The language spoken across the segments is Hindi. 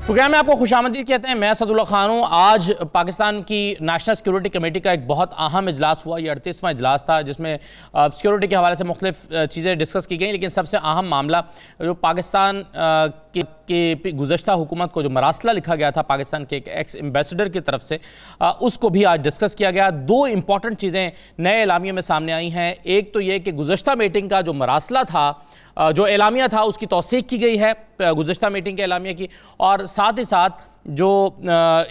प्रोग्राम में आपको खुशामदीद कहते हैं। मैं असदुल्ला खान हूँ। आज पाकिस्तान की नेशनल सिक्योरिटी कमेटी का एक बहुत अहम इजलास हुआ। ये 38वां इजलास था जिसमें सिक्योरिटी के हवाले से मुख्तलिफ चीज़ें डिस्कस की गई, लेकिन सबसे अहम मामला जो पाकिस्तान के गुज़श्ता हुकूमत को जो मरासला लिखा गया था पाकिस्तान के एक एक्स एम्बेसडर की तरफ से, उसको भी आज डिस्कस किया गया। दो इंपॉर्टेंट चीज़ें नए एलामिया में सामने आई हैं। एक तो ये कि गुज़श्ता मीटिंग का जो मरासला था, जो एलामिया था, उसकी तौसीक की गई है गुज़श्ता मीटिंग के एलामिया की, और साथ ही साथ जो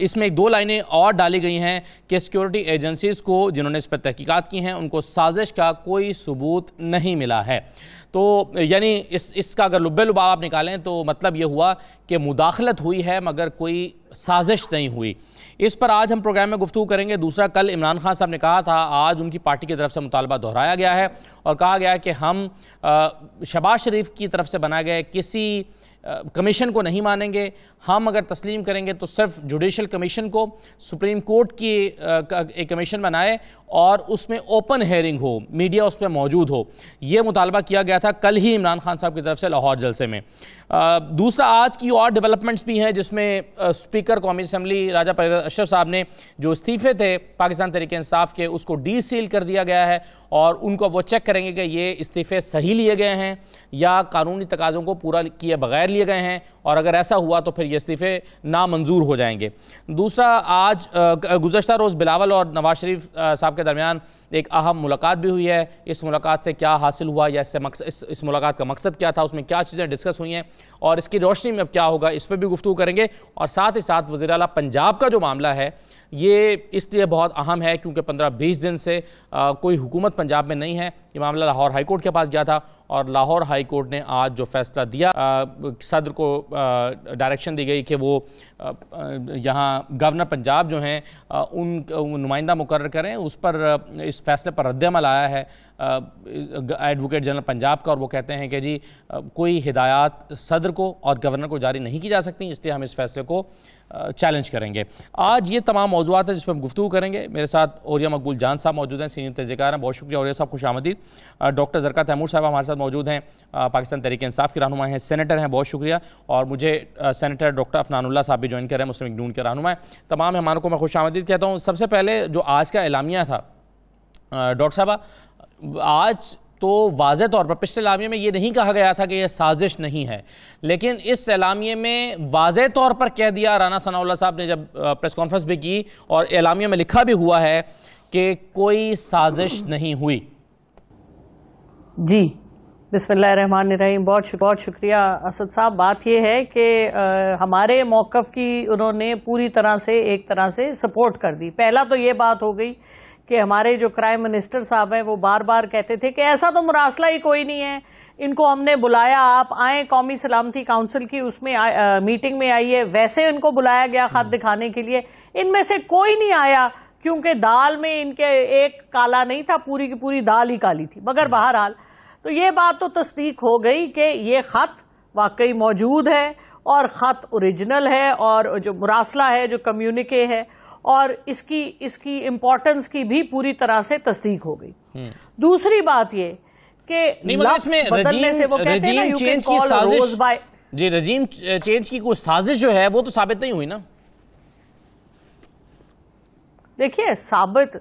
इसमें दो लाइनें और डाली गई हैं कि सिक्योरिटी एजेंसीज़ को जिन्होंने इस पर तहकीकात की हैं उनको साजिश का कोई सबूत नहीं मिला है। तो यानी इसका अगर लुब्बे लुबाव आप निकालें तो मतलब ये हुआ कि मुदाखलत हुई है मगर कोई साजिश नहीं हुई। इस पर आज हम प्रोग्राम में गुफ्तगू करेंगे। दूसरा, कल इमरान खान साहब ने कहा था, आज उनकी पार्टी की तरफ से मुतालबा दोहराया गया है और कहा गया है कि हम शहबाज शरीफ की तरफ से बनाए गए किसी कमीशन को नहीं मानेंगे। हम अगर तस्लीम करेंगे तो सिर्फ जुडिशल कमीशन को, सुप्रीम कोर्ट की एक कमीशन बनाए और उसमें ओपन हेयरिंग हो, मीडिया उसमें मौजूद हो। ये मुतालबा किया गया था कल ही इमरान खान साहब की तरफ से लाहौर जलसे में। दूसरा, आज की और डेवलपमेंट्स भी हैं जिसमें स्पीकर कौमी असम्बली राजा परवेज़ अशरफ साहब ने जो इस्तीफ़े थे पाकिस्तान तहरीक इंसाफ के, उसको डी सील कर दिया गया है और उनको वो चेक करेंगे कि ये इस्तीफ़े सही लिए गए हैं या कानूनी तकाज़ों को पूरा किए बगैर लिए गए हैं, और अगर ऐसा हुआ तो फिर ये इस्तीफ़े नामंजूर हो जाएंगे। दूसरा, आज गुज़श्ता रोज़ बिलावल और नवाज शरीफ साहब के दरमियान एक अहम मुलाकात भी हुई है। इस मुलाकात से क्या हासिल हुआ या इस मुलाकात का मकसद क्या था, उसमें क्या चीज़ें डिस्कस हुई हैं और इसकी रोशनी में अब क्या होगा, इस पर भी गुफ्तगू करेंगे। और साथ ही साथ वज़ीर आला पंजाब का जो मामला है ये इसलिए बहुत अहम है क्योंकि 15-20 दिन से कोई हुकूमत पंजाब में नहीं है। ये मामला लाहौर हाई कोर्ट के पास गया था और लाहौर हाई कोर्ट ने आज जो फैसला दिया, सदर को डायरेक्शन दी गई कि वो यहाँ गवर्नर पंजाब जो हैं उन नुमाइंदा मुकर्रर करें। उस पर इस फैसले पर रद्द-ए-अमल आया है एडवोकेट जनरल पंजाब का, और वो कहते हैं कि जी कोई हिदायत सदर को और गवर्नर को जारी नहीं की जा सकती, इसलिए हम इस फैसले को चैलेंज करेंगे। आज ये तमाम मौज़ूआत हैं जिस पर हम गुफ्तगू करेंगे। मेरे साथ औरिया मकबूल जान साहब मौजूद हैं, सीनियर तजज़ियेकार हैं। बहुत शुक्रिया औरिया साहब, खुश आमदीद। डॉक्टर ज़रका तैमूर साहब हमारे साथ मौजूद हैं, पाकिस्तान तहरीक इंसाफ के रहनुमा हैं, सेनेटर हैं, बहुत शुक्रिया। और मुझे सेनेटर डॉक्टर अफनानुल्लाह साहब भी ज्वाइन कर रहे हैं, मुस्लिम लीग नून के रहनुमा हैं। तमाम मेहमानों को मैं खुश आमदीद कहता हूँ। सबसे पहले जो आज का एलामिया था डॉक्टर साहबा, आज तो वाज़े तौर पर पिछले एलामिया में ये नहीं कहा गया था कि यह साजिश नहीं है, लेकिन इस एलामिया में वाज़े तौर पर कह दिया राना सनाउल्लाह साहब ने जब प्रेस कॉन्फ्रेंस भी की, और एलामिया में लिखा भी हुआ है कि कोई साजिश नहीं हुई। जी, बिस्मिल्लाहिर्रहमानिर्रहीम। बहुत शुक्रिया असद साहब। बात यह है कि हमारे मौक़िफ़ की उन्होंने पूरी तरह से एक तरह से सपोर्ट कर दी। पहला तो ये बात हो गई कि हमारे जो क्राइम मिनिस्टर साहब हैं वो बार बार कहते थे कि ऐसा तो मुरासला ही कोई नहीं है, इनको हमने बुलाया, आप आए कौमी सलामती काउंसिल की उसमें मीटिंग में आइए। वैसे उनको बुलाया गया खत दिखाने के लिए, इनमें से कोई नहीं आया क्योंकि दाल में इनके एक काला नहीं था, पूरी की पूरी दाल ही काली थी। मगर बहरहाल तो ये बात तो तस्दीक हो गई कि ये खत वाकई मौजूद है और खत ओरिजिनल है, और जो मुरासला है, जो कम्युनिके है, और इसकी इम्पोर्टेंस की भी पूरी तरह से तस्दीक हो गई। दूसरी बात ये कि बदलने से वो कहते हैं ना, you can call a rose by जी, रजीम चेंज की कोई साजिश जो है वो तो साबित नहीं हुई ना। देखिए, साबित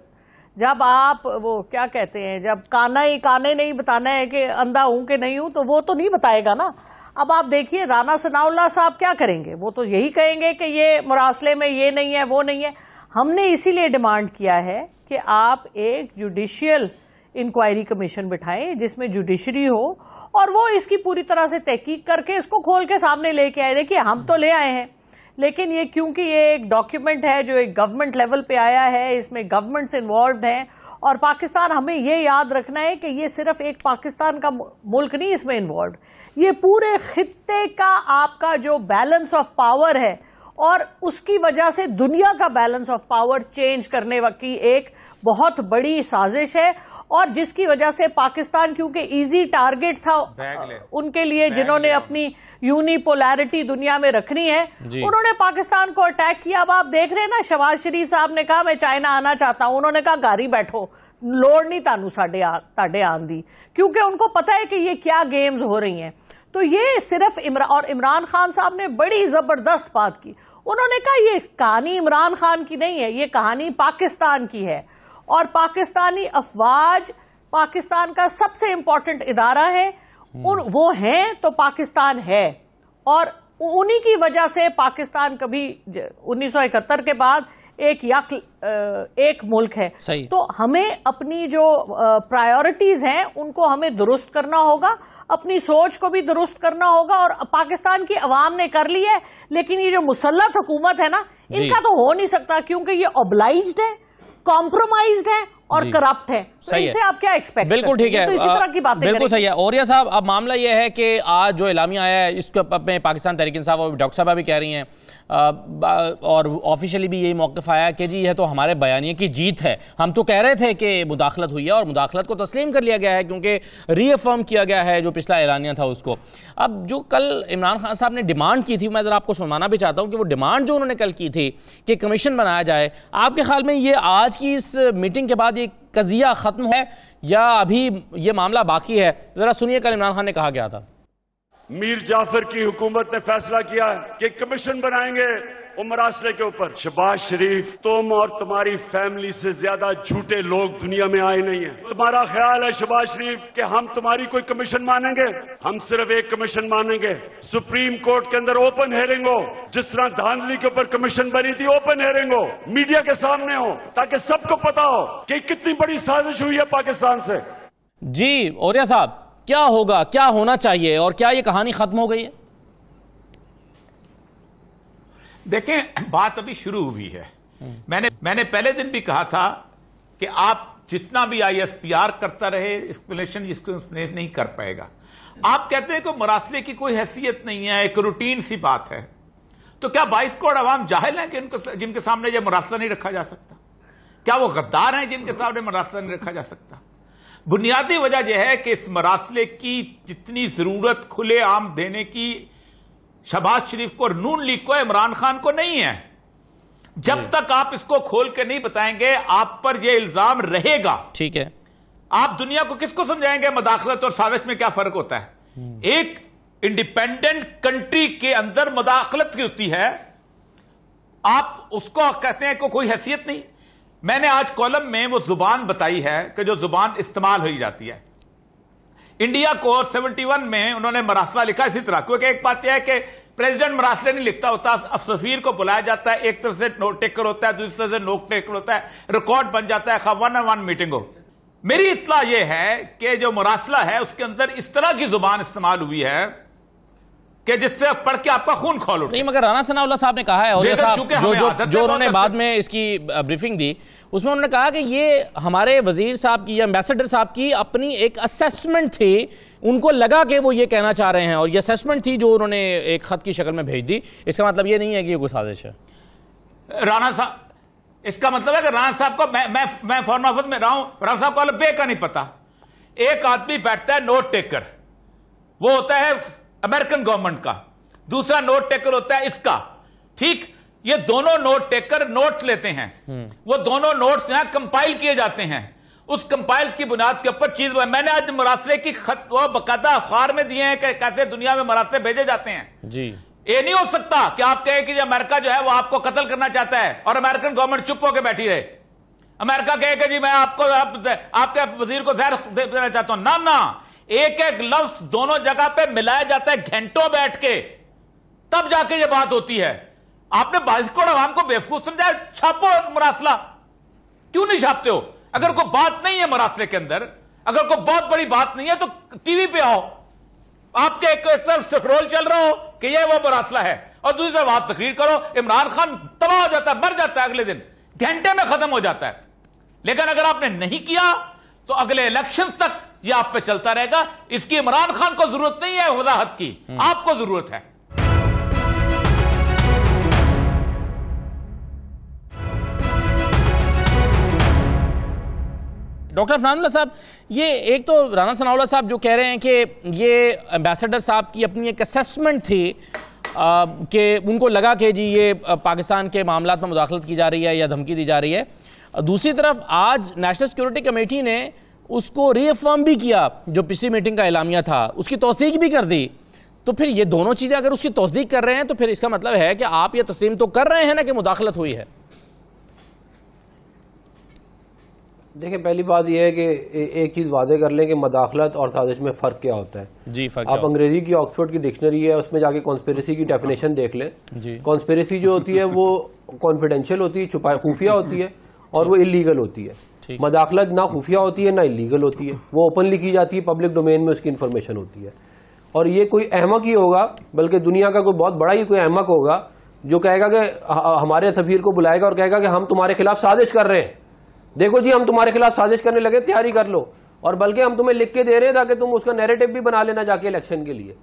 जब आप वो क्या कहते हैं, जब काने नहीं बताना है कि अंधा हूं कि नहीं हूं, तो वो तो नहीं बताएगा ना। अब आप देखिए राना सनाउल्लाह साहब क्या करेंगे, वो तो यही कहेंगे कि ये मुरासले में ये नहीं है, वो नहीं है। हमने इसीलिए डिमांड किया है कि आप एक जुडिशियल इंक्वायरी कमीशन बिठाएं जिसमें जुडिशरी हो और वो इसकी पूरी तरह से तहकीक करके इसको खोल के सामने लेके आए। देखिए, हम तो ले आए हैं, लेकिन ये क्योंकि ये एक डॉक्यूमेंट है जो एक गवर्नमेंट लेवल पे आया है, इसमें गवर्नमेंट्स इन्वॉल्व हैं, और पाकिस्तान, हमें ये याद रखना है कि ये सिर्फ एक पाकिस्तान का मुल्क नहीं इसमें इन्वॉल्व, ये पूरे खित्ते का आपका जो बैलेंस ऑफ पावर है, और उसकी वजह से दुनिया का बैलेंस ऑफ पावर चेंज करने की एक बहुत बड़ी साजिश है, और जिसकी वजह से पाकिस्तान, क्योंकि इजी टारगेट था उनके लिए जिन्होंने अपनी यूनिपोलैरिटी दुनिया में रखनी है, उन्होंने पाकिस्तान को अटैक किया। अब आप देख रहे हैं ना, शहबाज शरीफ साहब ने कहा मैं चाइना आना चाहता हूं, उन्होंने कहा घर ही बैठो, लोड़ नहीं तानू साडे आन दी, क्योंकि उनको पता है कि ये क्या गेम्स हो रही हैं। तो ये सिर्फ इमरान खान साहब ने बड़ी जबरदस्त बात की। उन्होंने कहा ये कहानी इमरान खान की नहीं है, ये कहानी पाकिस्तान की है, और पाकिस्तानी अफवाज पाकिस्तान का सबसे इंपॉर्टेंट इदारा है। वो हैं तो पाकिस्तान है, और उन्हीं की वजह से पाकिस्तान कभी 1971 के बाद एक मुल्क है। तो हमें अपनी जो प्रायोरिटीज हैं उनको हमें दुरुस्त करना होगा, अपनी सोच को भी दुरुस्त करना होगा। और पाकिस्तान की अवाम ने कर ली है, लेकिन ये जो मुसल्लत हुकूमत है ना, इनका तो हो नहीं सकता, क्योंकि ये ऑब्लाइज्ड है, कॉम्प्रोमाइज्ड है और करप्ट है। तो इनसे आप क्या एक्सपेक्ट? बिल्कुल ठीक है, तो इसी तरह की बातें बिल्कुल सही है। औरिया साहब, अब मामला यह है कि आज जो एलामिया आया है इसके में पाकिस्तान तहरीक इंसाफ और डॉक्टर साहब भी कह रही हैं, और ऑफिशियली भी यही मौक़िफ़ आया कि जी यह तो हमारे बयानिए की जीत है। हम तो कह रहे थे कि मुदाखलत हुई है और मुदाखलत को तस्लीम कर लिया गया है, क्योंकि रीअफर्म किया गया है जो पिछला एलानिया था उसको। अब जो कल इमरान खान साहब ने डिमांड की थी, मैं ज़रा आपको सुनाना भी चाहता हूँ कि वो डिमांड जो उन्होंने कल की थी कि कमीशन बनाया जाए, आपके ख्याल में ये आज की इस मीटिंग के बाद ये कज़िया ख़त्म है या अभी ये मामला बाकी है? ज़रा सुनिए कल इमरान खान ने कहा क्या था। मीर जाफर की हुकूमत ने फैसला किया है कि कमीशन बनाएंगे मरासले के ऊपर। शहबाज शरीफ, तुम और तुम्हारी फैमिली से ज्यादा झूठे लोग दुनिया में आए नहीं हैं। तुम्हारा ख्याल है शहबाज शरीफ कि हम तुम्हारी कोई कमीशन मानेंगे? हम सिर्फ एक कमीशन मानेंगे, सुप्रीम कोर्ट के अंदर ओपन हेयरिंग हो, जिस तरह धांधली के ऊपर कमीशन बनी थी, ओपन हेयरिंग हो, मीडिया के सामने हो, ताकि सबको पता हो कि कितनी बड़ी साजिश हुई है पाकिस्तान से। जी औरिया साहब, क्या होगा, क्या होना चाहिए, और क्या ये कहानी खत्म हो गई है? देखें, बात अभी शुरू हुई है। मैंने पहले दिन भी कहा था कि आप जितना भी ISPR करता रहे, एक्सप्लेनेशन इसको नहीं कर पाएगा। आप कहते हैं कि मरासले की कोई हैसियत नहीं है, एक रूटीन सी बात है, तो क्या 22 करोड़ अवाम जाहिल हैं कि जिनके सामने यह मरासला नहीं रखा जा सकता? क्या वो गद्दार हैं जिनके सामने मरासला नहीं रखा जा सकता? बुनियादी वजह यह है कि इस मरासले की जितनी जरूरत खुलेआम देने की शहबाज शरीफ को और नून लीग को, इमरान खान को नहीं है। जब तक आप इसको खोल के नहीं बताएंगे, आप पर यह इल्जाम रहेगा। ठीक है, आप दुनिया को किसको समझाएंगे मदाखलत और साजिश में क्या फर्क होता है? एक इंडिपेंडेंट कंट्री के अंदर मदाखलत की होती है, आप उसको कहते हैं कि कोई हैसियत नहीं। मैंने आज कॉलम में वो जुबान बताई है कि जो जुबान इस्तेमाल हो जाती है। इंडिया को 71 में उन्होंने मरासला लिखा इसी तरह, क्योंकि एक बात यह है कि प्रेसिडेंट मरासले नहीं लिखता होता, सफीर को बुलाया जाता है, एक तरफ से नोट टेकर होता है, दूसरी तरफ से नोट टेकर होता है, रिकॉर्ड बन जाता है, 1-on-1 मीटिंग हो। मेरी इत्तला यह है कि जो मरासला है उसके अंदर इस तरह की जुबान इस्तेमाल हुई है कि जिससे पढ़ के आपका खून खोल उठे। नहीं, मगर राना सनाउल्लाह साहब ने कहा है, और जो उन्होंने बाद में इसकी ब्रीफिंग दी, उसमें उन्होंने कहा कि ये हमारे वजीर साहब की या एम्बेसडर साहब की अपनी एक असेसमेंट थी, उनको लगा कि वो ये कहना चाह रहे हैं, और ये असेसमेंट थी जो उन्होंने एक खत की शक्ल में भेज दी। इसका मतलब ये नहीं है कि ये कोई साजिश है। राना साहब, इसका मतलब है कि राना साहब को मैं फॉरेन ऑफिस में रहा हूं, राना साहब को बे का नहीं पता। एक आदमी बैठता है नोट टेकर, वो होता है अमेरिकन गवर्नमेंट का, दूसरा नोट टेकर होता है इसका। ठीक, ये दोनों नोट टेकर नोट लेते हैं, वो दोनों नोट्स यहां कंपाइल किए जाते हैं, उस कंपाइल्स की बुनियाद के ऊपर चीज। मैंने आज मरासले की खत वो बकायदा अखबार में दिए हैं कि कैसे दुनिया में मरासले भेजे जाते हैं जी। ये नहीं हो सकता कि आप कहें कि अमेरिका जो है वो आपको कत्ल करना चाहता है और अमेरिकन गवर्नमेंट चुप होकर बैठी रहे। अमेरिका कहे कि जी मैं आपके वजीर को जहर देना चाहता हूं। ना, एक एक लफ्ज दोनों जगह पे मिलाया जाता है घंटों बैठ के, तब जाके ये बात होती है। आपने 22 करोड़ आवाम को बेवकूफ समझा, छापो मरासला। क्यों नहीं छापते हो? अगर कोई बात नहीं है मरासले के अंदर, अगर कोई बहुत बड़ी बात नहीं है तो टीवी पे आओ, आपके एक तरफ स्क्रोल चल रहा हो कि ये वो मरासला है, और दूसरी तरफ आप तकरीर करो। इमरान खान तबाह हो जाता है, मर जाता है, अगले दिन घंटे में खत्म हो जाता है। लेकिन अगर आपने नहीं किया तो अगले इलेक्शन तक यह आप पे चलता रहेगा। इसकी इमरान खान को जरूरत नहीं है वजाहत की, आपको जरूरत है। डॉक्टर फरहानुल्लाह साहब, ये एक तो राना सनाउल्लाह साहब जो कह रहे हैं कि ये एम्बेसडर साहब की अपनी एक असेसमेंट थी कि उनको लगा कि जी ये पाकिस्तान के मामलात में मुदाखलत की जा रही है या धमकी दी जा रही है। दूसरी तरफ आज नेशनल सिक्योरिटी कमेटी ने उसको रीअफर्म भी किया, जो पिछली मीटिंग का एलामिया था उसकी तौसीक भी कर दी। तो फिर ये दोनों चीजें अगर उसकी तस्दीक कर रहे हैं तो फिर इसका मतलब है कि आप ये तस्लीम तो कर रहे हैं ना कि मुदाखलत हुई है। देखिए, पहली बात यह है कि एक चीज़ वादे कर लें कि मदाखलत और साजिश में फ़र्क क्या होता है। जी, फ़र्क आप अंग्रेजी की ऑक्सफोर्ड की डिक्शनरी है, उसमें जाके कॉन्स्पिरेसी की डेफिनेशन देख लें। कॉन्स्पिरेसी जो होती है वो कॉन्फिडेंशियल होती है, छुपा खुफिया होती है, और वो इलीगल होती है। मदाखलत ना खुफिया होती है ना इलीगल होती है, वो ओपनली की जाती है, पब्लिक डोमेन में उसकी इन्फॉर्मेशन होती है। और ये कोई अहमक ही होगा, बल्कि दुनिया का कोई बहुत बड़ा ही कोई अहमक होगा जो कहेगा कि हमारे सफीर को बुलाएगा और कहेगा कि हम तुम्हारे खिलाफ साजिश कर रहे हैं, देखो जी हम तुम्हारे खिलाफ साजिश करने लगे, तैयारी कर लो, और बल्कि हम तुम्हें लिख के दे रहे हैं ताकि तुम उसका नैरेटिव भी बना लेना जाके इलेक्शन के लिए।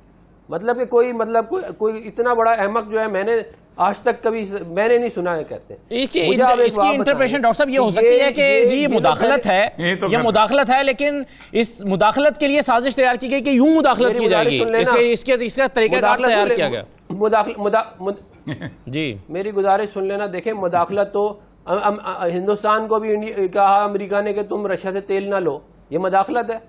मतलब कि कोई इतना बड़ा अहमक जो है मैंने आज तक कभी मैंने नहीं सुना है। कहते हैं इसकी इंटरप्रेशन डॉक्टर साहब ये हो सकती है कि जी मुदाखलत है, ये मुदाखलत है, लेकिन इस मुदाखलत के लिए साजिश तैयार की गई कि यूं मुदाखलत की जाएगी, इसका तरीकाकार तैयार किया गया। जी मेरी गुजारिश सुन लेना। देखें, मुदाखलत तो हिंदुस्तान को भी कहा अमेरिका ने कि तुम रशिया से तेल ना लो, ये मदाखलत है।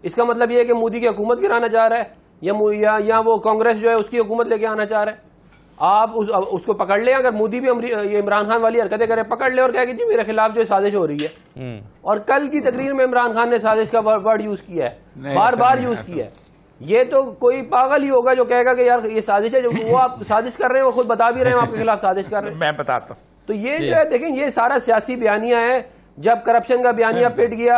इसका मतलब ये है कि मोदी की हुकूमत गिराना चाह रहा है या वो कांग्रेस जो है उसकी हुकूमत लेके आना चाह रहा है। आप उसको पकड़ ले, अगर मोदी भी ये इमरान खान वाली हरकतें करे, पकड़ ले और कहे कि जी मेरे खिलाफ जो साजिश हो रही है। और कल की तकरीर में इमरान खान ने साजिश का वर्ड यूज किया है, बार बार यूज किया है। ये तो कोई पागल ही होगा जो कहेगा कि यार ये साजिश है, जो वो आप साजिश कर रहे हैं, वो खुद बता भी रहे हैं आपके खिलाफ साजिश कर रहे हैं। मैं बताता हूँ। तो ये जो है देखें, ये सारा सियासी बयानिया है। जब करप्शन का बयानिया पिट गया,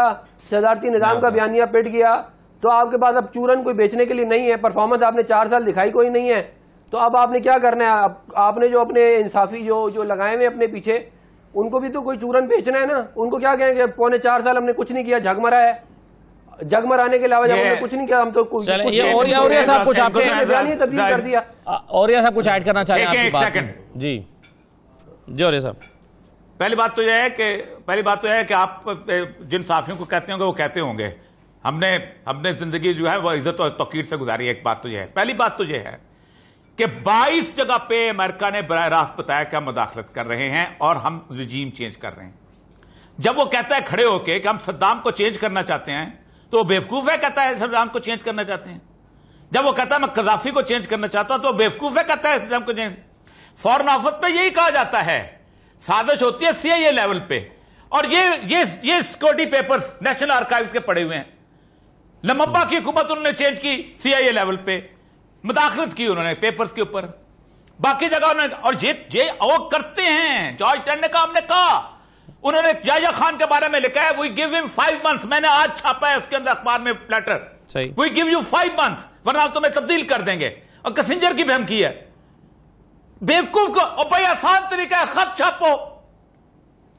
सदारती निजाम का बयानिया पिट गया, तो आपके पास अब चूरन कोई बेचने के लिए नहीं है। परफॉर्मेंस आपने 4 साल दिखाई कोई नहीं है, तो अब आपने क्या करना है? आपने जो अपने इंसाफी जो लगाए हुए अपने पीछे, उनको भी तो कोई चूरन बेचना है ना। उनको क्या कहेंगे, 4.25 साल हमने कुछ नहीं किया, झगमरा है, झगमराने के अलावा हमने कुछ नहीं किया, हम तो कुछ तब्दील कर दिया। और ये सब कुछ ऐड करना चाह रहे हैं जी जी। और साहब, पहली बात तो यह है कि आप जिन साफियों को कहते होंगे वो कहते होंगे हमने जिंदगी जो है वो इज्जत और तौकीर से गुजारी है। एक बात तो यह है, पहली बात तो यह है कि 22 जगह पे अमेरिका ने बराह रास्त बताया कि हम मुदाखलत कर रहे हैं और हम रिजीम चेंज कर रहे हैं। जब वो कहता है खड़े होके कि हम सद्दाम को चेंज करना चाहते हैं, तो वो बेवकूफ है, कहता है सद्दाम को चेंज करना चाहते हैं। जब वो कहता है मैं कजाफी को चेंज करना चाहता हूं, तो बेवकूफ है, कहता है सद्दाम को चेंज। फॉरेन ऑफिस पे यही कहा जाता है, साजिश होती है सीआईए लेवल पे। और ये सिक्योरिटी पेपर्स नेशनल आर्काइव्स के पड़े हुए हैं। लमब्बा की हुकूमत उन्होंने चेंज की सीआईए लेवल पे, मुदाखलत की उन्होंने पेपर्स के ऊपर, बाकी जगह उन्होंने। और ये वो करते हैं। जॉर्ज टन ने कहा, हमने कहा, उन्होंने याह्या खान के बारे में लिखा है, वी गिव हिम 5 months। मैंने आज छापा है उसके अंदर अखबार में letter, we give you 5 months, वरना तुम्हें तब्दील कर देंगे। और कसिंजर की भी धमकी है। बेवकूफ को और भाई आसान तरीका है, खत छापो,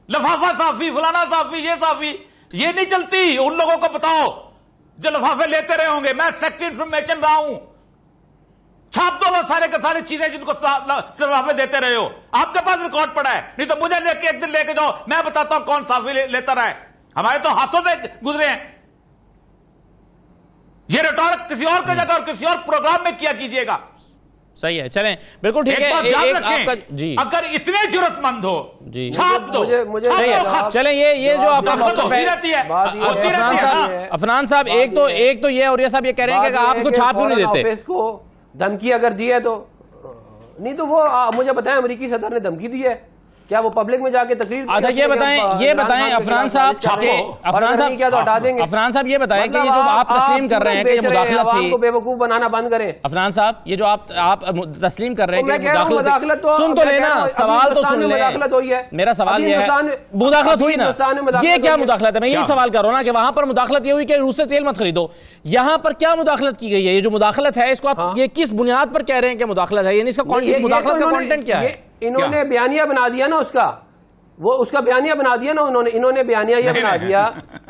लफाफा साफी, फलाना साफी, ये साफी, ये नहीं चलती। उन लोगों को बताओ जो लफाफे लेते रहे होंगे, मैं सेक्रेटरी इंफॉर्मेशन रहा हूं, छाप दो वो सारे के सारे चीजें जिनको लफाफे देते रहे हो। आपके पास रिकॉर्ड पड़ा है, नहीं तो मुझे लेके एक दिन लेके जाओ, मैं बताता हूं कौन साफी लेता रहा है। हमारे तो हाथों से गुजरे हैं। ये रिटॉर्क किसी और की जगह और किसी और प्रोग्राम में किया कीजिएगा। सही है, चलें, बिल्कुल ठीक है। आपका जी, अगर इतने जरूरतमंद हो जी, छाप दो, चलें। ये जो आपका अफनान साहब, एक तो ये और ये साहब ये कह रहे हैं कि आपको छाप क्यों नहीं देते? इसको धमकी अगर दी है तो नहीं, तो वो मुझे बताएं अमेरिकी सदर ने धमकी दी है क्या? वो पब्लिक में जाके तकरीर। अच्छा ये बताएं अफनान साहब, अफनान साहब ये बताएं कि ये जो आप तस्लीम कर रहे हैं कि ये मुदाखलत थी, बेवकूफ बनाना बंद करें। अफनान साहब, ये जो आप तस्लीम कर रहे हैं कि मुदाखलत, सुन तो लेना, सवाल तो सुन ले। मेरा सवाल ये है, मुदाखलत हुई ना, ये क्या मुदाखलत है? मैं यही सवाल कर रहा हूं ना कि वहां पर मुदाखलत ये हुई कि रूस से तेल मत खरीदो, यहां पर क्या मुदाखलत की गई है? ये जो मुदाखलत है इसको आप ये किस बुनियाद पर कह रहे हैं कि मुदाखलत है? इस मुदाखलत का कंटेंट क्या है? इन्होंने बयानिया बना दिया ना उसका बयानिया बना दिया ना इन्होंने बयानिया ये बना दिया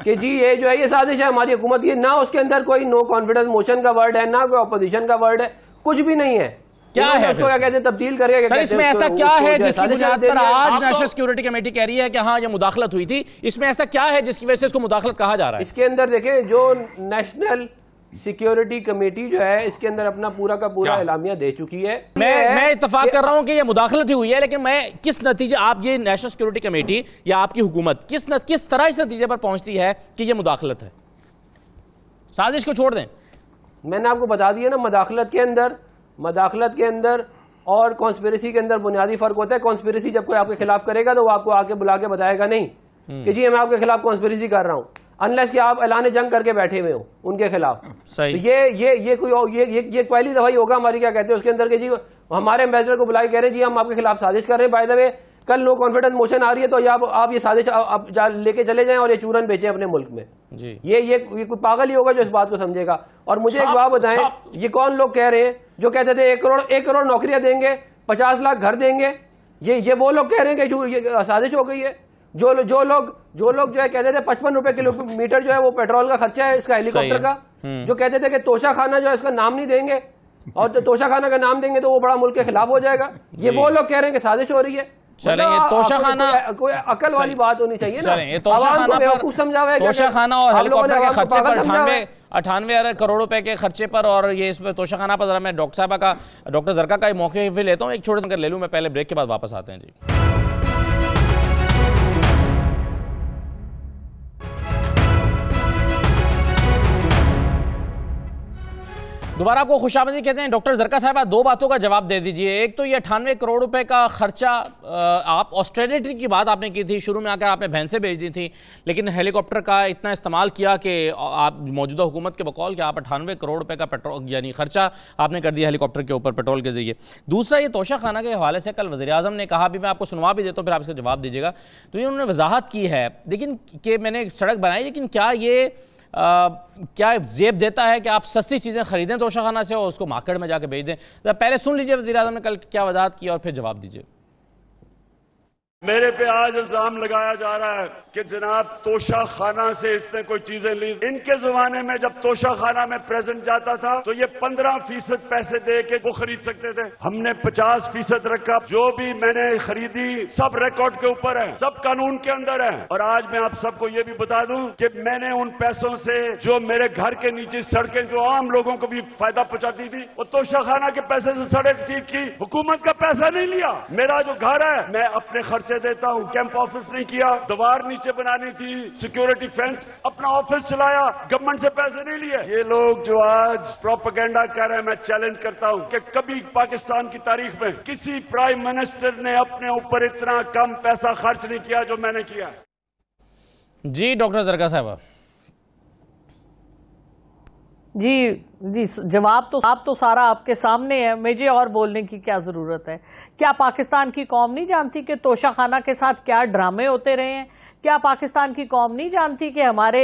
कि जी ये जो है ये साजिश है हमारी हुकूमत। ये ना उसके अंदर कोई नो कॉन्फिडेंस मोशन का वर्ड है, ना कोई अपोजिशन का वर्ड है, कुछ भी नहीं है। क्या है उसको क्या कहते हैं, तब्दील करके। सर इसमें ऐसा क्या है जिसकी बुनियाद पर आज नेशनल सिक्योरिटी कमेटी कह रही है कि हाँ ये मुदाखलत हुई थी? इसमें ऐसा क्या है जिसकी वजह से इसको मुदाखलत कहा जा रहा है? इसके अंदर देखें, जो नेशनल सिक्योरिटी कमेटी जो है इसके अंदर अपना पूरा का पूरा एलामिया दे चुकी है। मैं इत्तेफाक कर रहा हूं कि ये मुदाखलत ही हुई है, लेकिन मैं किस नतीजे, आप ये नेशनल सिक्योरिटी कमेटी या आपकी हुकूमत किस तरह इस नतीजे पर पहुंचती है कि ये मुदाखलत है? साजिश को छोड़ दें, मैंने आपको बता दिया ना, मदाखलत के अंदर और कॉन्स्पिरेसी के अंदर बुनियादी फर्क होता है। कॉन्स्पिरेसी जब कोई आपके खिलाफ करेगा तो वो आपको आके बुला के बताएगा नहीं कि जी मैं आपके खिलाफ कॉन्स्पिरेसी कर रहा हूँ, अनलेस कि आप ऐलान जंग करके बैठे हुए हो उनके खिलाफ। सही। तो ये पहली दफा ही होगा हमारी, क्या कहते हैं उसके अंदर के जी हमारे एम्बेसडर को बुलाए कह रहे हैं जी हम आपके खिलाफ साजिश कर रहे हैं, बाय द वे कल नो कॉन्फिडेंस मोशन आ रही है तो आप ये साजिश लेके चले जाएं और ये चूरन बेचें अपने मुल्क में जी। ये कोई पागल ही होगा जो इस बात को समझेगा। और मुझे एक बात बताएं, ये कौन लोग कह रहे हैं जो कहते थे 1 करोड़ नौकरियां देंगे, 50 लाख घर देंगे, ये वो लोग कह रहे हैं कि ये साजिश हो गई है। जो लोग जो है कहते थे 55 रुपए किलोमीटर जो है वो पेट्रोल का खर्चा है इसका, हेलीकॉप्टर का, जो कहते थे कि तोशा खाना जो है इसका नाम नहीं देंगे और तो तोशा खाना का नाम देंगे तो वो बड़ा मुल्क के खिलाफ हो जाएगा, ये वो लोग कह रहे हैं कि साजिश हो रही है। चलेंगे तोशा खाना कोई अकल वाली बात होनी चाहिए ना। ये तोशा खाना और हेलीकॉप्टर के खर्चे पर 98 करोड़ रुपए के खर्चे पर, और ये इस पर तोशा खाना पर जरा मैं डॉक्टर साहबा का, डॉक्टर जरका का मौके भी लेता हूँ, एक छोटे से ले लूँ मैं, पहले ब्रेक के बाद वापस आते हैं जी। दोबारा आपको खुशामदी कहते हैं। डॉक्टर जरका साहब दो बातों का जवाब दे दीजिए। एक तो ये 98 करोड़ रुपए का खर्चा, आप ऑस्ट्रेलिटी की बात आपने की थी, शुरू में आकर आपने भैंसें भेज दी थी, लेकिन हेलीकॉप्टर का इतना इस्तेमाल किया कि आप मौजूदा हुकूमत के बकौल कि आप 98 करोड़ रुपए का पेट्रोल यानी खर्चा आपने कर दिया हेलीकॉप्टर के ऊपर पेट्रोल के जरिए। दूसरा ये तोशा खाना के हवाले से कल वज़ीर आज़म ने कहा, भी मैं आपको सुनवा भी देता हूँ फिर आप इसका जवाब दीजिएगा, तो ये उन्होंने वजाहत की है लेकिन कि मैंने सड़क बनाई, लेकिन क्या ये क्या जेब देता है कि आप सस्ती चीज़ें खरीदें तोशा खाना से और उसको मार्केट में जाके बेच दें? तो पहले सुन लीजिए वज़ीर आज़म ने कल क्या वजाहत की और फिर जवाब दीजिए। मेरे पे आज इल्जाम लगाया जा रहा है कि जनाब तोशा खाना से इसने कोई चीजें ली। इनके जमाने में जब तोशा खाना में प्रेजेंट जाता था तो ये 15% पैसे दे के वो खरीद सकते थे, हमने 50% रखा। जो भी मैंने खरीदी सब रिकॉर्ड के ऊपर है, सब कानून के अंदर है। और आज मैं आप सबको ये भी बता दूं कि मैंने उन पैसों से जो मेरे घर के नीचे सड़कें जो आम लोगों को भी फायदा पहुंचाती थी, वो तोशा खाना के पैसे से सड़क ठीक की, हुकूमत का पैसा नहीं लिया। मेरा जो घर है मैं अपने खर्चे देता हूं, कैंप ऑफिस नहीं किया, दीवार नीचे बनानी थी, सिक्योरिटी फेंस, अपना ऑफिस चलाया, गवर्नमेंट से पैसे नहीं लिए। ये लोग जो आज प्रोपेगेंडा कर रहे हैं, मैं चैलेंज करता हूं कि कभी पाकिस्तान की तारीख में किसी प्राइम मिनिस्टर ने अपने ऊपर इतना कम पैसा खर्च नहीं किया जो मैंने किया। जी डॉक्टर जरका साहब। जी जवाब तो सारा आपके सामने है, मुझे और बोलने की क्या जरूरत है। क्या पाकिस्तान की कौम नहीं जानती कि तोशा खाना के साथ क्या ड्रामे होते रहे हैं? क्या पाकिस्तान की कौम नहीं जानती कि हमारे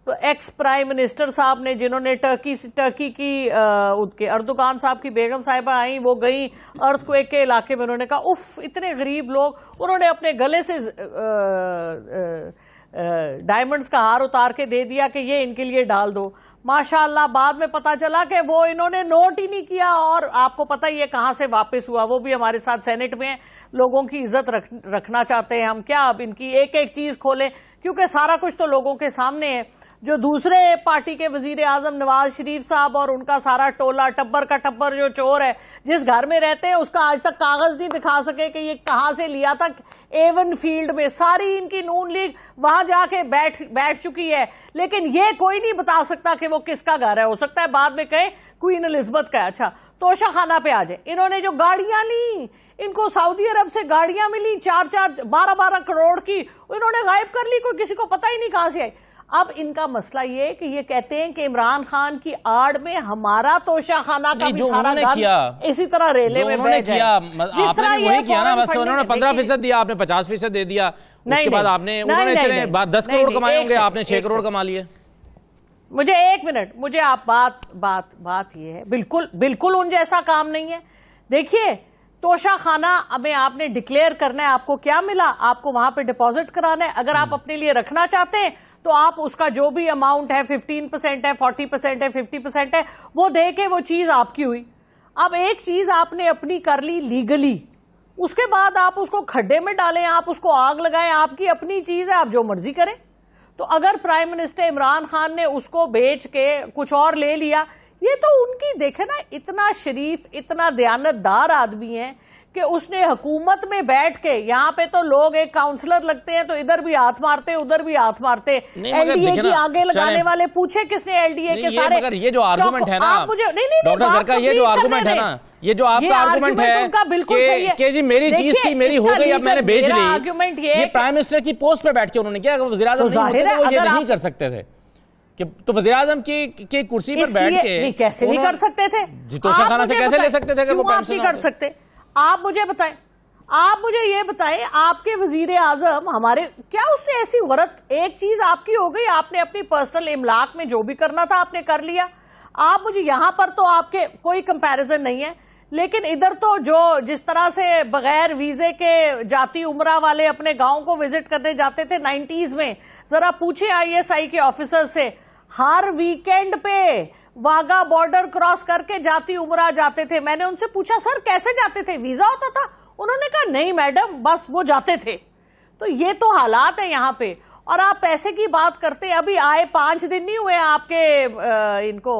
एक्स प्राइम मिनिस्टर साहब ने, जिन्होंने टर्की की उनके अर्दोगान साहब की बेगम साहिबा आई, वो गई अर्थक्वेक के इलाके में, उन्होंने कहा उफ इतने गरीब लोग, उन्होंने अपने गले से डायमंड्स का हार उतार के दे दिया कि ये इनके लिए डाल दो। माशाअल्लाह बाद में पता चला कि वो इन्होंने नोट ही नहीं किया, और आपको पता ही है कहां से वापस हुआ। वो भी हमारे साथ सेनेट में लोगों की इज्जत रखना चाहते हैं हम, क्या अब इनकी एक एक चीज खोलें, क्योंकि सारा कुछ तो लोगों के सामने है। जो दूसरे पार्टी के वजीर आजम नवाज शरीफ साहब और उनका सारा टोला टब्बर का टब्बर जो चोर है, जिस घर में रहते हैं उसका आज तक कागज नहीं दिखा सके कि ये कहां से लिया था। एवन फील्ड में सारी इनकी नून लीग वहां जाके बैठ चुकी है, लेकिन ये कोई नहीं बता सकता कि वो किसका घर है। हो सकता है बाद में कहे क्वीन एलिजाबेथ का। अच्छा तोशा खाना पे आ जाए, इन्होंने जो गाड़ियां ली, इनको सऊदी अरब से गाड़ियां मिली 12 करोड़ की, इन्होंने गायब कर ली, कोई किसी को पता ही नहीं कहां से आई। अब इनका मसला ये कि ये कहते हैं कि इमरान खान की आड़ में हमारा तोशा खाना का भी सारा गन इसी तरह रेले में बह जाए। आपने भी वही किया ना, बस उन्होंने 15% दिया, आपने 50% दे दिया, उसके बाद आपने उन्होंने 10 करोड़ कमाए होंगे, आपने 6 करोड़ कमा लिए। मुझे 1 मिनट, मुझे आप बात ये है, बिल्कुल उन जैसा काम नहीं है। देखिए तोशा खाना हमें आपने डिक्लेयर करना है, आपको क्या मिला, आपको वहां पे डिपॉजिट कराना है। अगर आप अपने लिए रखना चाहते हैं तो आप उसका जो भी अमाउंट है 15% है, 40% है, 50% है, वो दे के वो चीज आपकी हुई। अब एक चीज आपने अपनी कर ली लीगली, उसके बाद आप उसको खड्डे में डालें, आप उसको आग लगाएं, आपकी अपनी चीज है, आप जो मर्जी करें। तो अगर प्राइम मिनिस्टर इमरान खान ने उसको बेच के कुछ और ले लिया, ये तो उनकी देखे ना, इतना शरीफ इतना दयानतदार आदमी है कि उसने हुकूमत में बैठ के, यहाँ पे तो लोग एक काउंसलर लगते हैं तो इधर भी हाथ मारते उधर भी हाथ मारते, एलडीए की आगे लगाने वाले पूछे किसने एलडीए के सारे। मगर ये जो आर्गुमेंट है ना मुझे नहीं डॉक्टर सरकार, ये जो आर्गुमेंट है ना, ये जो आपका आर्गुमेंट है कि जी मेरी चीज थी, मेरी हो गई, अब मैंने बेच ली, आर्गुमेंट ये प्राइम मिनिस्टर की पोस्ट पे बैठ के उन्होंने किया। वज़ीर आज़म नहीं होते तो वो ये नहीं कर सकते थे कि तो वज़ीर आज़म की कुर्सी पर बैठ के कैसे नहीं कर सकते थे, तोशाखाना से कैसे ले सकते थे अगर वो आप नहीं कर सकते? आप मुझे बताएं, आप मुझे ये बताएं, आपके वजीर आजम हमारे, क्या उसने ऐसी वरत, एक चीज आपकी हो गई, आपने अपनी पर्सनल इमलाक में जो भी करना था आपने कर लिया। आप मुझे यहां पर तो आपके कोई कंपैरिजन नहीं है, लेकिन इधर तो जो जिस तरह से बगैर वीजे के जाती उमरा वाले अपने गांव को विजिट करने जाते थे 90s में, जरा पूछे ISI के ऑफिसर से, हर वीकेंड पे वाघा बॉर्डर क्रॉस करके जाती उमरा जाते थे। मैंने उनसे पूछा सर कैसे जाते थे, वीजा होता था? उन्होंने कहा नहीं मैडम, बस वो जाते थे। तो ये तो हालात है यहाँ पे। और आप पैसे की बात करते, अभी आए 5 दिन नहीं हुए आपके इनको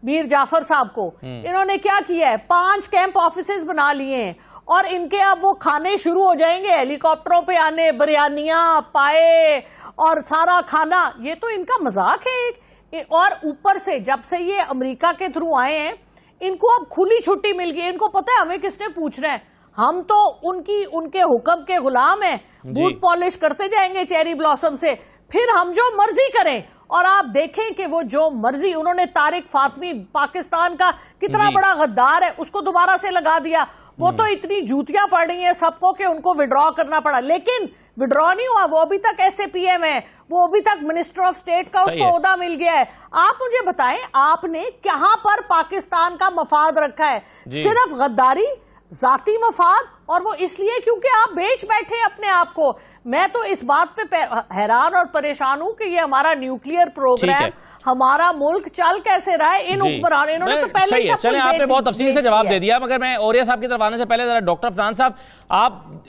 मीर जाफर साहब को, इन्होंने क्या किया है, 5 कैंप ऑफिसेज बना लिए हैं और इनके अब वो खाने शुरू हो जाएंगे, हेलीकॉप्टरों पे आने, बिरयानियां पाए और सारा खाना। ये तो इनका मजाक है। और ऊपर से जब से ये अमेरिका के थ्रू आए हैं, इनको अब खुली छुट्टी मिल गई। इनको पता है हमें किसने पूछना है, हम तो उनके हुक्म के गुलाम हैं, बूट पॉलिश करते जाएंगे चेरी ब्लॉसम से, फिर हम जो मर्जी करें। और आप देखें कि वो जो मर्जी, उन्होंने तारिक फातमी पाकिस्तान का कितना बड़ा गद्दार है उसको दोबारा से लगा दिया। वो तो इतनी जूतियां पड़ रही हैं सबको कि उनको विड्रॉ करना पड़ा, लेकिन विड्रॉ नहीं हुआ। वो अभी तक SAPM है, वो अभी तक मिनिस्टर ऑफ स्टेट का उसको ओहदा मिल गया है। आप मुझे बताएं, आपने कहां पर पाकिस्तान का मफाद रखा है? सिर्फ गद्दारी, जाती मफाद, और वो इसलिए क्योंकि आप बेच बैठे अपने आप को। मैं तो इस बात पे हैरान और परेशान हूं कि ये हमारा न्यूक्लियर प्रोग्राम, हमारा मुल्क चल कैसे रहा है इन हुक्मरानों, इन्होंने तो पहले ही सब चलें, आपने बहुत तफसील से जवाब दे दिया। मगर मैं औरिया साहब की तरफ आने से पहले जरा डॉक्टर फरहान साहब, आप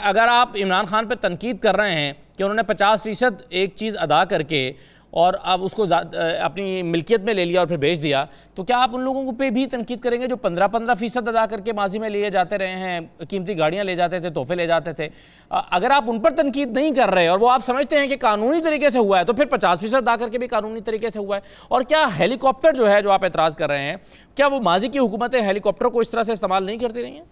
अगर आप इमरान खान पे तनकीद कर रहे हैं कि उन्होंने 50% एक चीज़ अदा करके और अब उसको अपनी मिल्कियत में ले लिया और फिर बेच दिया, तो क्या आप उन लोगों पे भी तनकीद करेंगे जो 15% अदा करके माजी में लिए जाते रहे हैं, कीमती गाड़ियां ले जाते थे, तोहफे ले जाते थे? अगर आप उन पर तनकीद नहीं कर रहे और वो आप समझते हैं कि कानूनी तरीके से हुआ है, तो फिर 50% अदा करके भी कानूनी तरीके से हुआ है। और क्या हेलीकॉप्टर जो है, जो आप एतराज़ कर रहे हैं, क्या वो माजी की हुकूमतें हेलीकॉप्टर को इस तरह से इस्तेमाल नहीं करती रही हैं?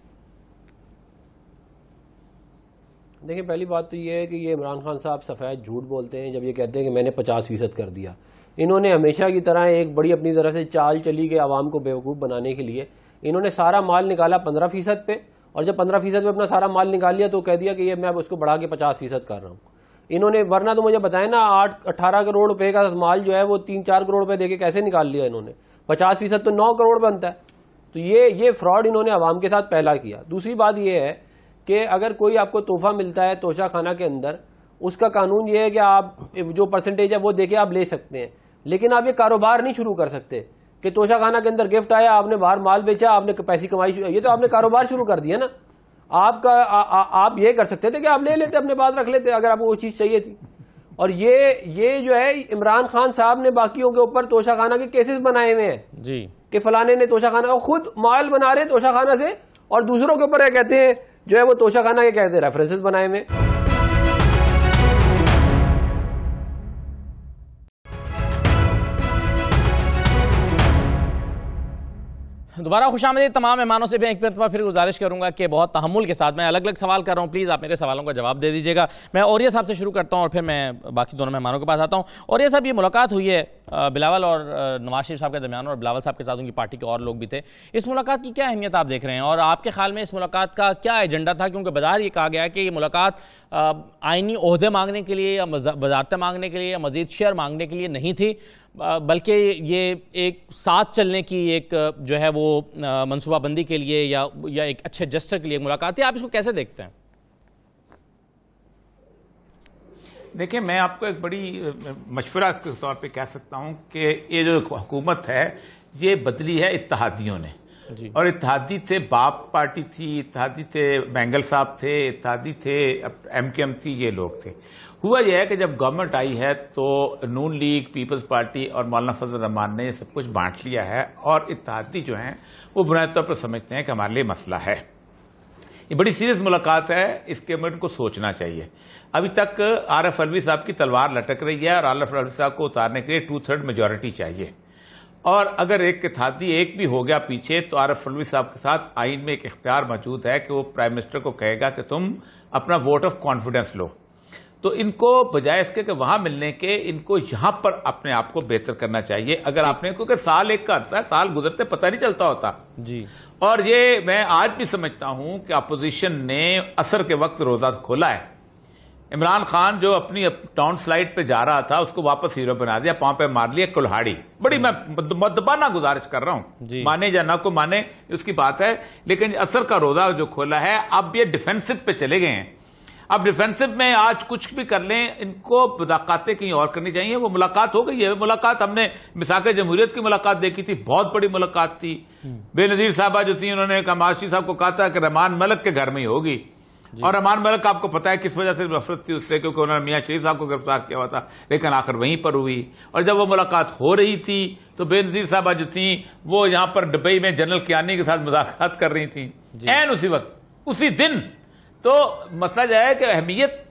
देखिए, पहली बात तो ये है कि ये इमरान खान साहब सफ़ेद झूठ बोलते हैं जब ये कहते हैं कि मैंने 50% कर दिया। इन्होंने हमेशा की तरह एक बड़ी अपनी तरफ से चाल चली कि आवाम को बेवकूफ़ बनाने के लिए इन्होंने सारा माल निकाला 15% पे, और जब 15% पे अपना सारा माल निकाल लिया तो कह दिया कि ये मैं उसको बढ़ा के 50% कर रहा हूँ। इन्होंने, वरना तो मुझे बताया ना, 18 करोड़ रुपए का माल जो है वो 3-4 करोड़ रुपए देके कैसे निकाल लिया इन्होंने? 50% तो 9 करोड़ बनता है। तो ये फ्रॉड इन्होंने आवाम के साथ पहला किया। दूसरी बात ये है कि अगर कोई आपको तोहफा मिलता है तोशा खाना के अंदर, उसका कानून ये है कि आप जो परसेंटेज है वो देके आप ले सकते हैं, लेकिन आप ये कारोबार नहीं शुरू कर सकते कि तोशा खाना के अंदर गिफ्ट आया, आपने बाहर माल बेचा, आपने पैसे कमाई, ये तो आपने कारोबार शुरू कर दिया ना। आप ये कर सकते थे कि आप ले लेते, अपने पास रख लेते अगर आपको वो चीज चाहिए थी। और ये जो है, इमरान खान साहब ने बाकियों के ऊपर तोशा खाना के केसेस बनाए हुए हैं जी, कि फलाने ने तोशा खाना, और खुद माल बना रहे तोशा खाना से, और दूसरों के ऊपर कहते हैं जो है वो तोशा खाना के कहते हैं रेफरेंसेस बनाए हुए। दोबारा खुशामदीद तमाम मेहमानों से भी एक मरतबा फिर गुजारिश करूंगा कि बहुत तहम्मुल के साथ, मैं अलग अलग सवाल कर रहा हूं, प्लीज़ आप मेरे सवालों का जवाब दे दीजिएगा। मैं औरिया साहब से शुरू करता हूं और फिर मैं बाकी दोनों मेहमानों के पास आता हूं। औरिया साहब, ये मुलाकात हुई है बिलावल और नवाज शरीफ साहब के दरमियान, और बिलावल साहब के साथ उनकी पार्टी के और लोग भी थे। इस मुलाकात की क्या अहमियत आप देख रहे हैं, और आपके ख्याल में इस मुलाकात का क्या एजेंडा था? क्योंकि बाजार ये कहा गया कि ये मुलाकात आइनी ओहदे मांगने के लिए या वजारतें मांगने के लिए या मजीद शेयर मांगने के लिए नहीं थी, बल्कि ये एक साथ चलने की एक जो है वो मनसूबाबंदी के लिए या एक अच्छे जस्टर के लिए मुलाकात है। आप इसको कैसे देखते हैं? देखिए, मैं आपको एक बड़ी मशवरा के तौर पे कह सकता हूं कि ये जो हुकूमत है ये बदली है इत्तेहादियों ने, और इत्तेहादी थे, बाप पार्टी थी, इत्तेहादी थे, बेंगल साहब थे, इत्तेहादी थे, MKM थी, ये लोग थे। हुआ यह है कि जब गवर्नमेंट आई है तो नून लीग, पीपल्स पार्टी और मौलाना फजल रहमान ने सब कुछ बांट लिया है, और इत्तेहादी जो हैं वो बुनियादी तौर पर समझते हैं कि हमारे लिए मसला है। ये बड़ी सीरियस मुलाकात है, इस कैबिनेट को सोचना चाहिए। अभी तक आरिफ अलवी साहब की तलवार लटक रही है और आरिफ अलवी साहब को उतारने के लिए 2/3 मेजोरिटी चाहिए, और अगर एक के थाती एक भी हो गया पीछे तो आरिफ अलवी साहब के साथ आइन में एक इख्तियार मौजूद है कि वो प्राइम मिनिस्टर को कहेगा कि तुम अपना वोट ऑफ कॉन्फिडेंस लो। तो इनको बजाय इसके कि वहां मिलने के, इनको यहां पर अपने आप को बेहतर करना चाहिए। अगर आपने, क्योंकि साल एक का अर्थ है, साल गुजरते पता नहीं चलता होता जी। और ये मैं आज भी समझता हूं कि अपोजिशन ने असर के वक्त रोजा खोला है। इमरान खान जो अपनी टाउन फ्लाइट पे जा रहा था उसको वापस हीरो बना दिया, पांव पे मार लिया कुल्हाड़ी। बड़ी मैं मदबाना गुजारिश कर रहा हूं, माने या ना को माने उसकी बात है, लेकिन असर का रोजा जो खोला है, अब ये डिफेंसिव पे चले गए हैं। अब डिफेंसिव में आज कुछ भी कर लें, इनको मुलाकातें कहीं और करनी चाहिए। वो मुलाकात हो गई है, मुलाकात हमने मिसाक जमहूरियत की मुलाकात देखी थी, बहुत बड़ी मुलाकात थी। बेनजीर साहबा जो थी, उन्होंने कमाशी साहब को कहा था कि रहमान मलिक के घर में ही होगी, और रहमान मलिक आपको पता है किस वजह से नफरत थी उससे, क्योंकि उन्होंने मियां शरीफ साहब को गिरफ्तार किया हुआ था, लेकिन आखिर वहीं पर हुई। और जब वो मुलाकात हो रही थी तो बेनजीर साहबा जो थी वो यहां पर दुबई में जनरल कियानी के साथ मुलाकात कर रही थी एन उसी वक्त, उसी दिन। तो मसला जो है कि अहमियत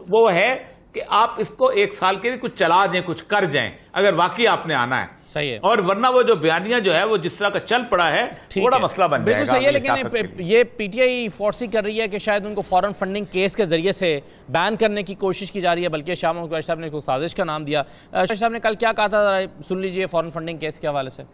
वो है कि आप इसको एक साल के लिए कुछ चला दें, कुछ कर जाएं, अगर वाकई आपने आना है। सही है। और वरना वो जो बयानियां जो है वो जिस तरह का चल पड़ा है, थोड़ा मसला बन जाएगा। सही है, लेकिन ये पीटीआई फोर्सिंग कर रही है कि शायद उनको फॉरेन फंडिंग केस के जरिए से बैन करने की कोशिश की जा रही है, बल्कि शाह महमूद कुरैशी साहब ने इसको साजिश का नाम दिया। शाह साहब ने कल क्या कहा था, सुन लीजिए फॉरेन फंडिंग केस के हवाले से।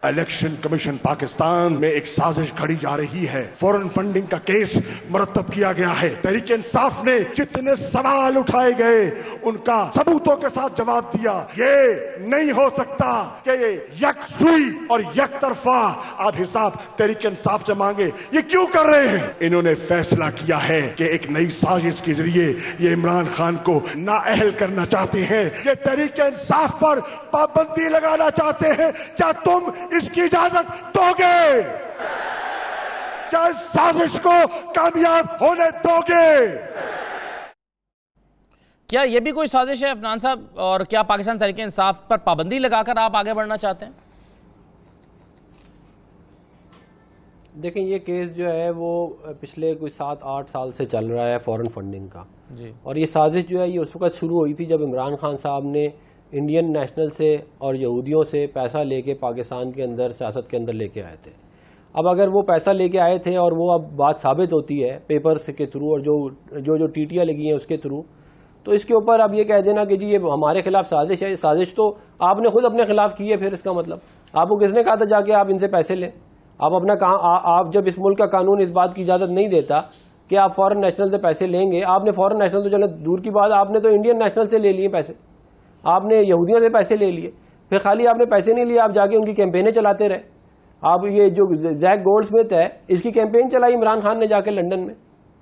इलेक्शन कमीशन पाकिस्तान में एक साजिश घड़ी जा रही है, फॉरेन फंडिंग का केस मुरतब किया गया है। तहरीक इंसाफ ने जितने सवाल उठाए गए उनका सबूतों के साथ जवाब दिया। ये नहीं हो सकता कि ये यकसुई और यकतरफा आप हिसाब तहरीक इंसाफ से मांगे। ये क्यों कर रहे हैं? इन्होंने फैसला किया है कि एक नई साजिश के जरिए ये इमरान खान को नाअहल करना चाहते हैं, ये तहरीक इंसाफ पर पाबंदी लगाना चाहते हैं। क्या तुम इसकी इजाजत दोगे? क्या इस साजिश को कामयाब होने दोगे? क्या यह भी कोई साजिश है अफनान साहब, और क्या पाकिस्तान तहरीक इंसाफ पर पाबंदी लगाकर आप आगे बढ़ना चाहते हैं? देखें, ये केस जो है वो पिछले कोई 7-8 साल से चल रहा है फॉरेन फंडिंग का जी। और ये साजिश जो है ये उस वक्त शुरू हुई थी जब इमरान खान साहब ने इंडियन नेशनल से और यहूदियों से पैसा लेके पाकिस्तान के अंदर सियासत के अंदर लेके आए थे। अब अगर वो पैसा लेके आए थे और वो अब बात साबित होती है पेपर्स के थ्रू और जो टीटियाँ लगी हैं उसके थ्रू, तो इसके ऊपर अब ये कह देना कि जी ये हमारे खिलाफ साजिश है, साजिश तो आपने खुद अपने खिलाफ की है। फिर इसका मतलब आपको किसने कहा था जाके आप इनसे पैसे लें? आप अपना आप जब इस मुल्क का कानून इस बात की इजाज़त नहीं देता कि आप फॉरेन नेशनल से पैसे लेंगे, आपने फॉरेन नेशनल तो चलो दूर की बात, आपने तो इंडियन नेशनल से ले लिए पैसे, आपने यहूदियों से पैसे ले लिए। फिर खाली आपने पैसे नहीं लिए, आप जाके उनकी कैंपेनें चलाते रहे। आप ये जो जैक गोल्डस्मिथ है इसकी कैंपेन चलाई इमरान खान ने जाके लंदन में,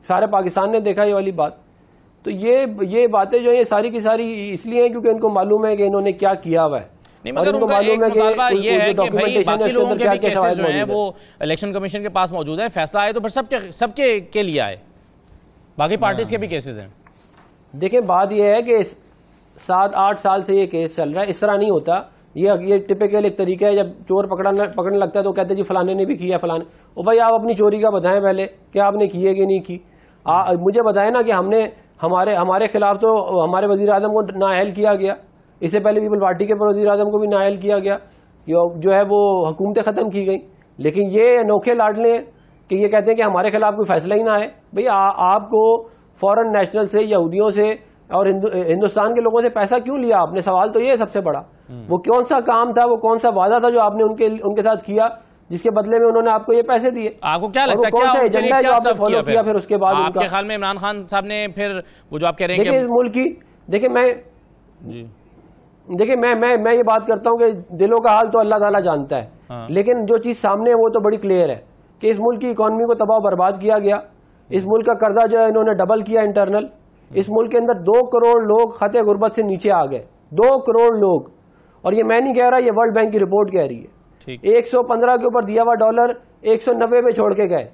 सारे पाकिस्तान ने देखा ये वाली बात। तो ये बातें जो है सारी की सारी इसलिए हैं क्योंकि इनको मालूम है कि इन्होंने क्या किया हुआ है। मगर उनको मालूम है कि ये है कि भाई बाकी लोगों के भी केसेस जो हैं वो इलेक्शन कमीशन के पास मौजूद है, फैसला आए तो फिर सबके के लिए आए, बाकी पार्टीज के भी केसेस हैं। देखें, बात ये है कि 7-8 साल से ये केस चल रहा है, इस तरह नहीं होता। ये टिपिकल एक तरीका है, जब चोर पकड़ने लगता है तो कहते हैं जी फलाने ने भी किया फलाने। ओ भाई आप अपनी चोरी का बताएं पहले कि आपने की है कि नहीं की। मुझे बताएं ना कि हमने हमारे खिलाफ तो हमारे वजीर आजम को नाअहल किया गया, इससे पहले पीपल पार्टी के वजीर आजम को भी नाअहल किया गया, जो है वो हुकूमतें ख़त्म की गई। लेकिन ये अनोखे लाडले हैं कि ये कहते हैं कि हमारे खिलाफ कोई फैसला ही ना आए। भाई आपको फॉरेन नेशनल से, यहूदियों से और हिंदुस्तान के लोगों से पैसा क्यों लिया आपने? सवाल तो ये है सबसे बड़ा। वो कौन सा काम था, वो कौन सा वादा था जो आपने उनके साथ किया जिसके बदले में उन्होंने आपको ये पैसे दिए? आपको क्या लगता है कौन सा एजेंडा जो आपने फॉलो किया फिर उसके बाद? आपके ख्याल में इमरान खान साहब ने फिर वो जो आप कह रहे हैं देखिए इस मुल्क की, देखिए मैं ये बात करता हूँ कि दिलों का हाल तो अल्लाह ताला जानता है। हाँ। लेकिन जो चीज सामने है वो तो बड़ी क्लियर है कि इस मुल्क की इकोनॉमी को तबाह बर्बाद किया गया। इस मुल्क का कर्जा जो है इन्होंने डबल किया इंटरनल। इस मुल्क के अंदर 2 करोड़ लोग खते गुर्बत से नीचे आ गए, 2 करोड़ लोग। और ये मैं नहीं कह रहा, ये वर्ल्ड बैंक की रिपोर्ट कह रही है। 115 के ऊपर दिया हुआ डॉलर 190 पे छोड़ के गए,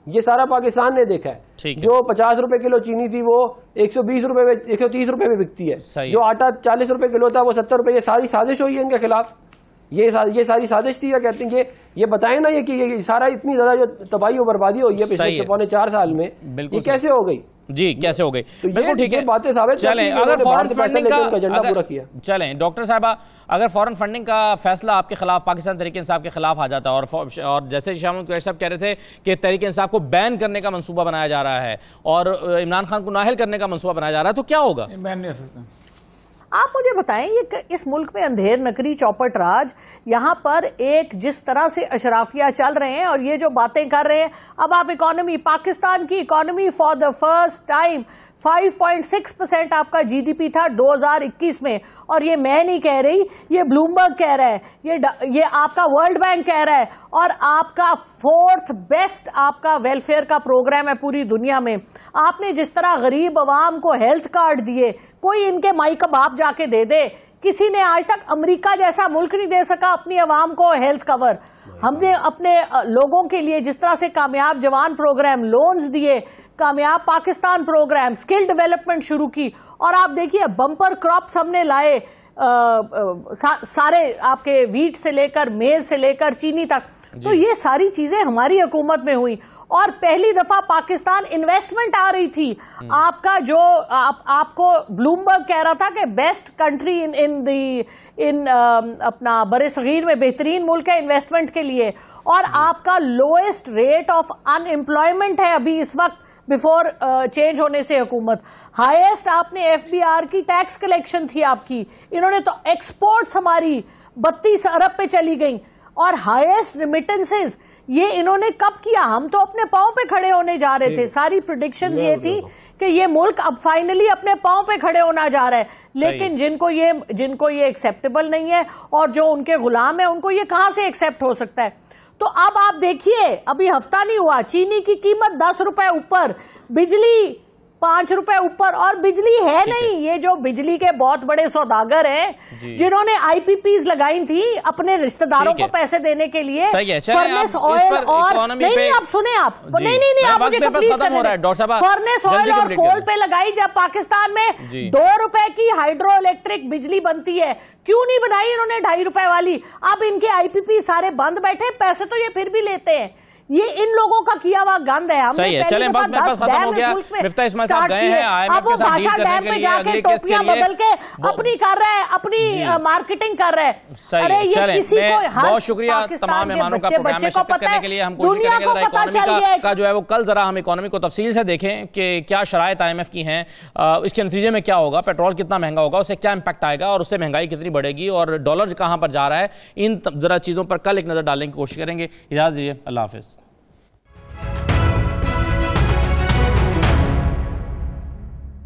ये सारा पाकिस्तान ने देखा है। जो 50 रुपए किलो चीनी थी वो 120 रुपए में 130 रुपए में बिकती है। जो आटा 40 रुपए किलो था वो 70 रुपए। ये सारी साजिश हुई है इनके खिलाफ। ये सारी साजिश थी, या कहते हैं कि ये बताएं ना कि ये सारा इतनी ज्यादा जो तबाही और बर्बादी हुई है पिछले 4.25 साल में, ये कैसे हो गई जी, कैसे हो गई? तो बिल्कुल ठीक है, बातें साबित चलें। अगर फॉरेन फंडिंग का एजेंडा पूरा किया, चलें डॉक्टर साहबा, अगर फॉरेन फंडिंग का फैसला आपके खिलाफ, पाकिस्तान तहरीक इंसाफ के खिलाफ आ जाता है और जैसे शाह महमूद कुरैशी साहब कह रहे थे कि तहरीक इंसाफ को बैन करने का मंसूबा बनाया जा रहा है और इमरान खान को नाअहल करने का मंसूबा बनाया जा रहा है, तो क्या होगा? बैन नहीं हो सकता। आप मुझे बताएं, ये इस मुल्क में अंधेर नकरी चौपट राज, यहाँ पर एक जिस तरह से अशराफिया चल रहे हैं और ये जो बातें कर रहे हैं, अब आप इकोनॉमी, पाकिस्तान की economy for the first time 5.6% आपका जीडीपी था 2021 में, और ये मैं नहीं कह रही, ये ब्लूमबर्ग कह रहा है, ये आपका वर्ल्ड बैंक कह रहा है, और आपका 4th बेस्ट आपका वेलफेयर का प्रोग्राम है पूरी दुनिया में। आपने जिस तरह गरीब अवाम को हेल्थ कार्ड दिए, कोई इनके माई का बाप जाके दे दे, किसी ने आज तक अमेरिका जैसा मुल्क नहीं दे सका अपनी अवाम को हेल्थ कवर। हमने अपने लोगों के लिए जिस तरह से कामयाब जवान प्रोग्राम, लोन्स दिए, कामयाब पाकिस्तान प्रोग्राम, स्किल डेवलपमेंट शुरू की, और आप देखिए बम्पर क्रॉप्स हमने लाए, सारे आपके वीट से लेकर मेज से लेकर चीनी तक। तो ये सारी चीजें हमारी हुकूमत में हुई, और पहली दफा पाकिस्तान इन्वेस्टमेंट आ रही थी। आपका जो आपको ब्लूमबर्ग कह रहा था कि बेस्ट कंट्री इन अपना बड़े सगीर में बेहतरीन मुल्क है इन्वेस्टमेंट के लिए, और आपका लोएस्ट रेट ऑफ अनएम्प्लॉयमेंट है अभी इस वक्त बिफोर चेंज होने से हुकूमत। हाईएस्ट आपने एफबीआर की टैक्स कलेक्शन थी आपकी, इन्होंने तो एक्सपोर्ट्स हमारी 32 अरब पे चली गई, और हाईएस्ट रिमिटेंसेस ये इन्होंने कब किया? हम तो अपने पांव पे खड़े होने जा रहे थे, सारी प्रेडिक्शंस ये थी कि ये मुल्क अब फाइनली अपने पांव पे खड़े होना जा रहा है, लेकिन जिनको ये एक्सेप्टेबल नहीं है और जो उनके गुलाम है, उनको ये कहां से एक्सेप्ट हो सकता है? तो अब आप देखिए, अभी हफ्ता नहीं हुआ, चीनी की कीमत 10 रुपए ऊपर, बिजली 5 रुपए ऊपर, और बिजली है नहीं। ये जो बिजली के बहुत बड़े सौदागर हैं जिन्होंने आईपीपीज लगाई थी अपने रिश्तेदारों को पैसे देने के लिए, फर्नेस ऑयल और नहीं, आप सुने, आप नहीं, आप मुझे कंप्लीट करने दें। फर्नेस ऑयल और कोल पे लगाई, जब पाकिस्तान में 2 रुपए की हाइड्रो इलेक्ट्रिक बिजली बनती है, क्यों नहीं बनाई इन्होंने 2.5 रुपए वाली? अब इनके आईपीपी सारे बंद बैठे, पैसे तो ये फिर भी लेते हैं। ये इन लोगों का किया हुआ गंद है। सही है, चलें, वक्त मेरे पास खत्म हो गया। मिफ्ता इस्माइल साहब गए हैं आईएमएफ के साथ डील करने के लिए, अगले केस के लिए बदल के अपनी कर रहा है, अपनी मार्केटिंग कर रहा है। अरे ये किसी को, बहुत शुक्रिया तमाम मेहमानों का प्रोग्राम में शिरकत करने के लिए। हम कोशिश करेंगे जरा इकोनॉमी का जो है वो कल जरा हम इकोनॉमी को तफसील से देखें कि क्या शराइत आईएमएफ की हैं, इसके नतीजे में क्या होगा, पेट्रोल कितना महंगा होगा, उससे क्या इंपैक्ट आएगा और उससे महंगाई कितनी बढ़ेगी और डॉलर कहां पर जा रहा है। इन जरा चीजों पर कल एक नजर डालने की कोशिश करेंगे। इजाजत दीजिए, अल्लाह हाफिज।